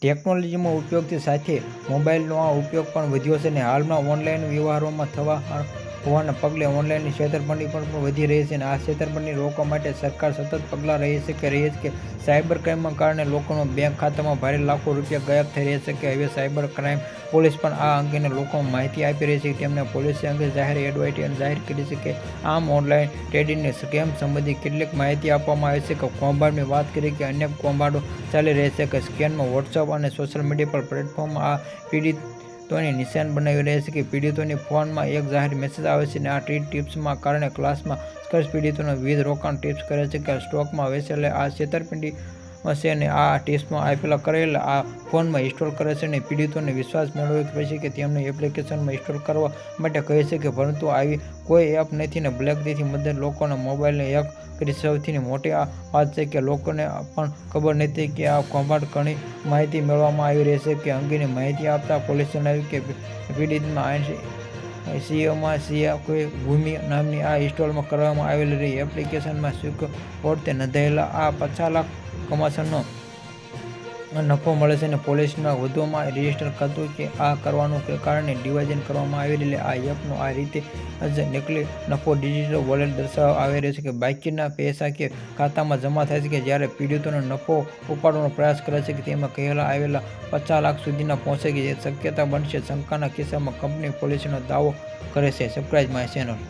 ટેકનોલોજીમાં ઉપયોગની સાથે મોબાઈલનો આ ઉપયોગ પણ વધ્યો છે અને હાલમાં ઓનલાઈન વ્યવહારોમાં થવા હોવાના પગલે ઓનલાઈન છેતરપિંડી પણ વધી રહી છે અને આ છેતરપિંડી રોકવા માટે સરકાર સતત પગલાં રહી છે કે સાયબર ક્રાઇમના કારણે લોકોના બેંક ખાતામાં ભારે લાખો રૂપિયા ગાયબ થઈ રહ્યા છે કે હવે સાયબર ક્રાઇમ પોલીસ પણ આ અંગેને લોકોને માહિતી આપી રહી છે. તેમણે પોલીસે અંગે જાહેર એડવાઇઝરી જાહેર કરી છે કે આમ ઓનલાઈન ટ્રેડિંગની સ્કેમ સંબંધી કેટલીક માહિતી આપવામાં આવે છે કે કૌભાંડની વાત કરી કે અનેક કૌભાંડો ચાલી રહ્યા છે કે સ્કેમમાં વોટ્સઅપ અને સોશિયલ મીડિયા પર પ્લેટફોર્મ આ પીડિતોને નિશાન બનાવી રહ્યા છે કે પીડિતોની ફોનમાં એક જાહેર મેસેજ આવે છે અને આ ટિપ્સના કારણે ક્લાસમાં સ્કર્સ પીડિતોને વિવિધ રોકાણ ટિપ્સ કરે છે કે સ્ટોકમાં વેચેલા આ છેતરપિંડી છે અને આ ટિપ્સમાં આપેલા કરેલા આ ફોનમાં ઇન્સ્ટોલ કરે છે અને પીડિતોને વિશ્વાસ મેળવે પછી કે તેમની એપ્લિકેશનમાં ઇન્સ્ટોલ કરવા માટે કહે છે કે પરંતુ આવી કોઈ એપ નથી ને બ્લેકથી મદદ લોકોના મોબાઈલને હેક કરી. સૌથી મોટી વાત છે કે લોકોને પણ ખબર નથી કે આ કૌભાંડ ઘણી માહિતી મેળવવામાં આવી રહી છે કે અંગેની માહિતી આપતા પોલીસે જણાવ્યું કે પીડિતમાં સીઓમાં કોઈ ભૂમિ નામની આ ઇન્સ્ટોલ કરવામાં આવેલી એપ્લિકેશનમાં સ્વીકૃતિ નોંધાયેલા આ 50 લાખ કમાશનો નફો મળે છે અને પોલીસમાં વધુમાં રજીસ્ટર કર્યું કે આ કરવાનું કારણે ડિવાઇઝન કરવામાં આવેલી આ એપનો આ રીતે જ નકલી નફો ડિજિટલ વોલેટ દર્શાવવામાં આવી રહ્યો છે કે બાકીના પૈસા કે ખાતામાં જમા થાય છે કે જ્યારે પીડિતોનો નફો ઉપાડવાનો પ્રયાસ કરે છે કે તેમાં કહેવામાં આવેલા 50 લાખ સુધીના પહોંચે કે શક્યતા બનશે શંકાના કિસ્સામાં કંપની પોલીસનો દાવો કરે છે. Subscribe my channel.